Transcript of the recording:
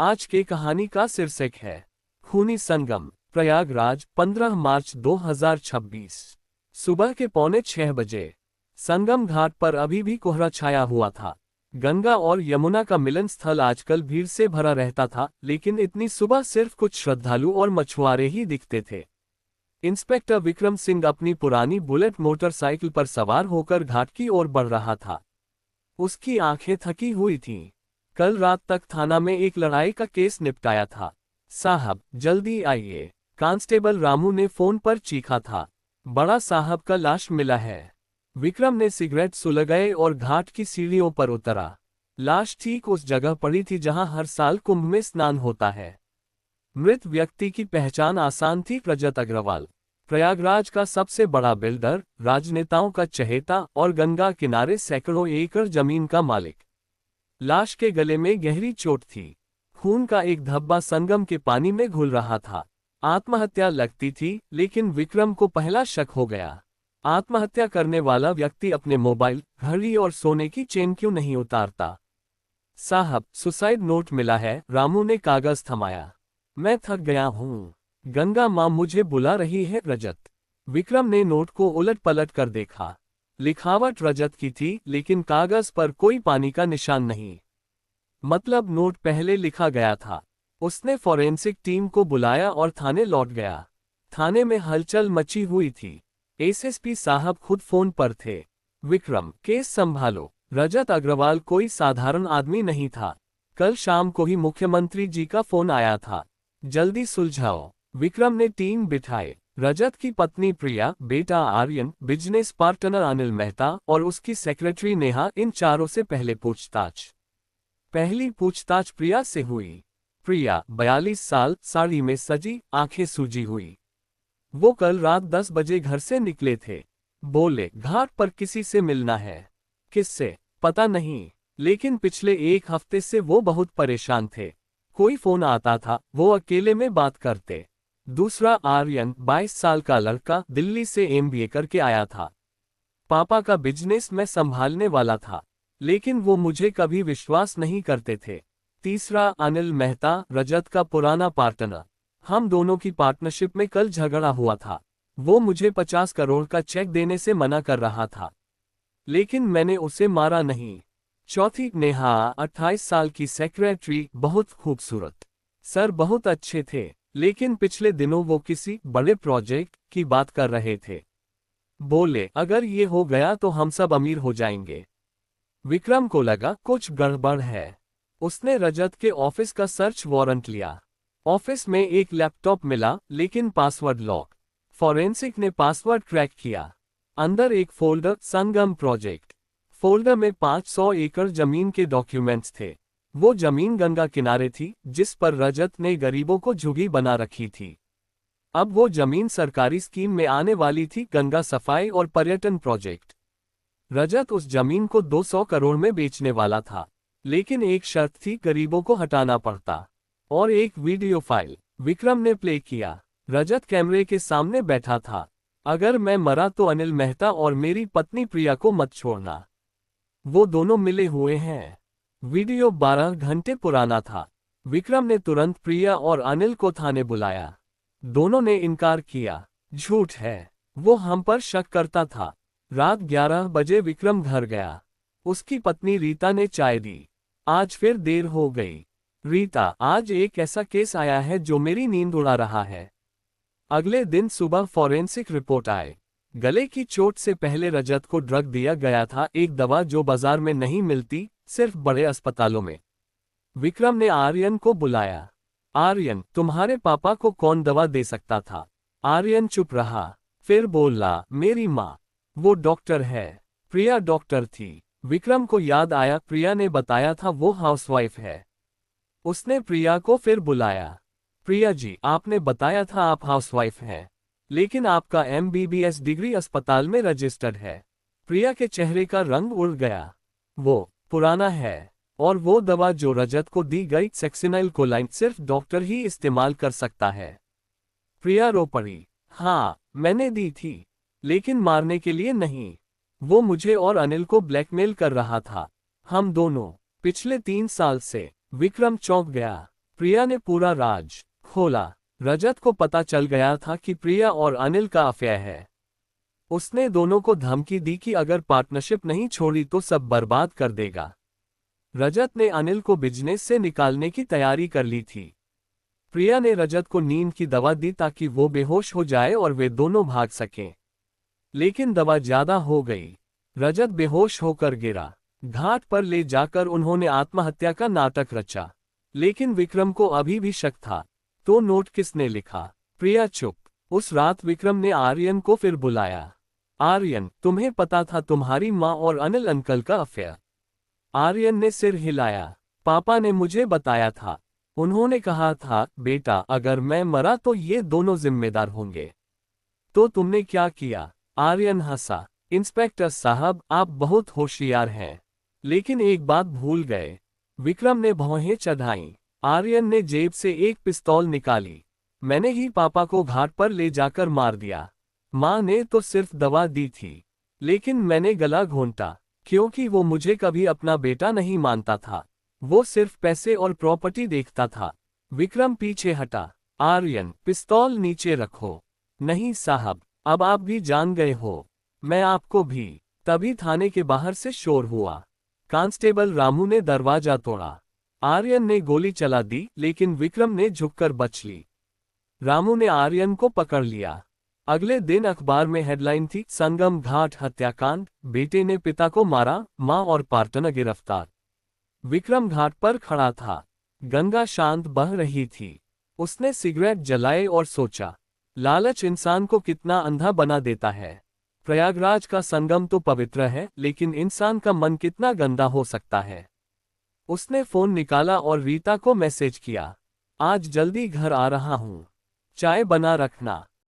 आज के कहानी का शीर्षक है खूनी संगम। प्रयागराज 15 मार्च 2026 सुबह के 5:45 बजे। संगम घाट पर अभी भी कोहरा छाया हुआ था। गंगा और यमुना का मिलन स्थल आजकल भीड़ से भरा रहता था, लेकिन इतनी सुबह सिर्फ कुछ श्रद्धालु और मछुआरे ही दिखते थे। इंस्पेक्टर विक्रम सिंह अपनी पुरानी बुलेट मोटरसाइकिल पर सवार होकर घाट की ओर बढ़ रहा था। उसकी आंखें थकी हुई थीं। कल रात तक थाना में एक लड़ाई का केस निपटाया था। साहब जल्दी आइए, कांस्टेबल रामू ने फोन पर चीखा था। बड़ा साहब का लाश मिला है। विक्रम ने सिगरेट सुलगाए और घाट की सीढ़ियों पर उतरा। लाश ठीक उस जगह पड़ी थी जहां हर साल कुंभ में स्नान होता है। मृत व्यक्ति की पहचान आसान थी, रजत अग्रवाल, प्रयागराज का सबसे बड़ा बिल्डर, राजनेताओं का चहेता और गंगा किनारे सैकड़ों एकड़ जमीन का मालिक। लाश के गले में गहरी चोट थी। खून का एक धब्बा संगम के पानी में घुल रहा था। आत्महत्या लगती थी, लेकिन विक्रम को पहला शक हो गया। आत्महत्या करने वाला व्यक्ति अपने मोबाइल, घड़ी और सोने की चेन क्यों नहीं उतारता? साहब सुसाइड नोट मिला है, रामू ने कागज थमाया। मैं थक गया हूँ, गंगा माँ मुझे बुला रही है। रजत। विक्रम ने नोट को उलट पलट कर देखा। लिखावट रजत की थी, लेकिन कागज पर कोई पानी का निशान नहीं। मतलब नोट पहले लिखा गया था। उसने फॉरेंसिक टीम को बुलाया और थाने लौट गया। थाने में हलचल मची हुई थी। एसएसपी साहब खुद फोन पर थे। विक्रम, केस संभालो। रजत अग्रवाल कोई साधारण आदमी नहीं था। कल शाम को ही मुख्यमंत्री जी का फोन आया था। जल्दी सुलझाओ। विक्रम ने टीम बिठाए। रजत की पत्नी प्रिया, बेटा आर्यन, बिजनेस पार्टनर अनिल मेहता और उसकी सेक्रेटरी नेहा, इन चारों से पहले पूछताछ। पहली पूछताछ प्रिया से हुई। प्रिया 42 साल, साड़ी में सजी, आंखें सूजी हुई। वो कल रात 10 बजे घर से निकले थे। बोले घाट पर किसी से मिलना है। किससे पता नहीं, लेकिन पिछले एक हफ्ते से वो बहुत परेशान थे। कोई फोन आता था, वो अकेले में बात करते। दूसरा आर्यन, 22 साल का लड़का, दिल्ली से एमबीए करके आया था। पापा का बिजनेस मैं संभालने वाला था, लेकिन वो मुझे कभी विश्वास नहीं करते थे। तीसरा अनिल मेहता, रजत का पुराना पार्टनर। हम दोनों की पार्टनरशिप में कल झगड़ा हुआ था। वो मुझे 50 करोड़ का चेक देने से मना कर रहा था, लेकिन मैंने उसे मारा नहीं। चौथी नेहा, 28 साल की सेक्रेटरी, बहुत खूबसूरत। सर बहुत अच्छे थे, लेकिन पिछले दिनों वो किसी बड़े प्रोजेक्ट की बात कर रहे थे। बोले अगर ये हो गया तो हम सब अमीर हो जाएंगे। विक्रम को लगा कुछ गड़बड़ है। उसने रजत के ऑफिस का सर्च वारंट लिया। ऑफिस में एक लैपटॉप मिला, लेकिन पासवर्ड लॉक। फॉरेंसिक ने पासवर्ड क्रैक किया। अंदर एक फोल्डर, संगम प्रोजेक्ट। फोल्डर में 500 एकड़ जमीन के डॉक्यूमेंट्स थे। वो जमीन गंगा किनारे थी, जिस पर रजत ने गरीबों को झुग्गी बना रखी थी। अब वो जमीन सरकारी स्कीम में आने वाली थी, गंगा सफाई और पर्यटन प्रोजेक्ट। रजत उस जमीन को 200 करोड़ में बेचने वाला था, लेकिन एक शर्त थी, गरीबों को हटाना पड़ता। और एक वीडियो फाइल। विक्रम ने प्ले किया। रजत कैमरे के सामने बैठा था। अगर मैं मरा तो अनिल मेहता और मेरी पत्नी प्रिया को मत छोड़ना। वो दोनों मिले हुए हैं। वीडियो 12 घंटे पुराना था। विक्रम ने तुरंत प्रिया और अनिल को थाने बुलाया। दोनों ने इनकार किया। झूठ है, वो हम पर शक करता था। रात 11 बजे विक्रम घर गया। उसकी पत्नी रीता ने चाय दी। आज फिर देर हो गई। रीता, आज एक ऐसा केस आया है जो मेरी नींद उड़ा रहा है। अगले दिन सुबह फॉरेंसिक रिपोर्ट आए। गले की चोट से पहले रजत को ड्रग दिया गया था, एक दवा जो बाजार में नहीं मिलती, सिर्फ बड़े अस्पतालों में। विक्रम ने आर्यन को बुलाया। आर्यन, तुम्हारे पापा को कौन दवा दे सकता था? आर्यन चुप रहा, फिर बोला, मेरी माँ। वो डॉक्टर है। प्रिया डॉक्टर थी। विक्रम को याद आया, प्रिया ने बताया था वो हाउसवाइफ है। उसने प्रिया को फिर बुलाया। प्रिया जी, आपने बताया था आप हाउसवाइफ हैं, लेकिन आपका एमबीबीएस डिग्री अस्पताल में रजिस्टर्ड है। प्रिया के चेहरे का रंग उड़ गया। वो पुराना है, और वो दवा जो रजत को दी गई, सेक्सिनाइल कोलाइन, सिर्फ डॉक्टर ही इस्तेमाल कर सकता है। प्रिया रो पड़ी। हाँ, मैंने दी थी, लेकिन मारने के लिए नहीं। वो मुझे और अनिल को ब्लैकमेल कर रहा था, हम दोनों, पिछले 3 साल से। विक्रम चौंक गया। प्रिया ने पूरा राज खोला। रजत को पता चल गया था कि प्रिया और अनिल का अफेयर है। उसने दोनों को धमकी दी कि अगर पार्टनरशिप नहीं छोड़ी तो सब बर्बाद कर देगा। रजत ने अनिल को बिजनेस से निकालने की तैयारी कर ली थी। प्रिया ने रजत को नींद की दवा दी ताकि वो बेहोश हो जाए और वे दोनों भाग सकें। लेकिन दवा ज्यादा हो गई। रजत बेहोश होकर गिरा। घाट पर ले जाकर उन्होंने आत्महत्या का नाटक रचा। लेकिन विक्रम को अभी भी शक था। तो नोट किसने लिखा? प्रिया चुप। उस रात विक्रम ने आर्यन को फिर बुलाया। आर्यन, तुम्हें पता था तुम्हारी माँ और अनिल अंकल का अफेयर? आर्यन ने सिर हिलाया। पापा ने मुझे बताया था। उन्होंने कहा था, बेटा अगर मैं मरा तो ये दोनों जिम्मेदार होंगे। तो तुमने क्या किया? आर्यन हंसा। इंस्पेक्टर साहब, आप बहुत होशियार हैं। लेकिन एक बात भूल गए। विक्रम ने भौहें चढ़ाईं। आर्यन ने जेब से एक पिस्तौल निकाली। मैंने ही पापा को घाट पर ले जाकर मार दिया। माँ ने तो सिर्फ दवा दी थी। लेकिन मैंने गला घोंटा, क्योंकि वो मुझे कभी अपना बेटा नहीं मानता था। वो सिर्फ पैसे और प्रॉपर्टी देखता था। विक्रम पीछे हटा। आर्यन, पिस्तौल नीचे रखो। नहीं साहब, अब आप भी जान गए हो। मैं आपको भी। तभी थाने के बाहर से शोर हुआ। कांस्टेबल रामू ने दरवाजा तोड़ा। आर्यन ने गोली चला दी, लेकिन विक्रम ने झुककर बच ली। रामू ने आर्यन को पकड़ लिया। अगले दिन अखबार में हेडलाइन थी, संगम घाट हत्याकांड, बेटे ने पिता को मारा, मां और पार्टनर गिरफ्तार। विक्रम घाट पर खड़ा था। गंगा शांत बह रही थी। उसने सिगरेट जलाए और सोचा, लालच इंसान को कितना अंधा बना देता है। प्रयागराज का संगम तो पवित्र है, लेकिन इंसान का मन कितना गंदा हो सकता है। उसने फोन निकाला और रीता को मैसेज किया, आज जल्दी घर आ रहा हूँ, चाय बना रखना।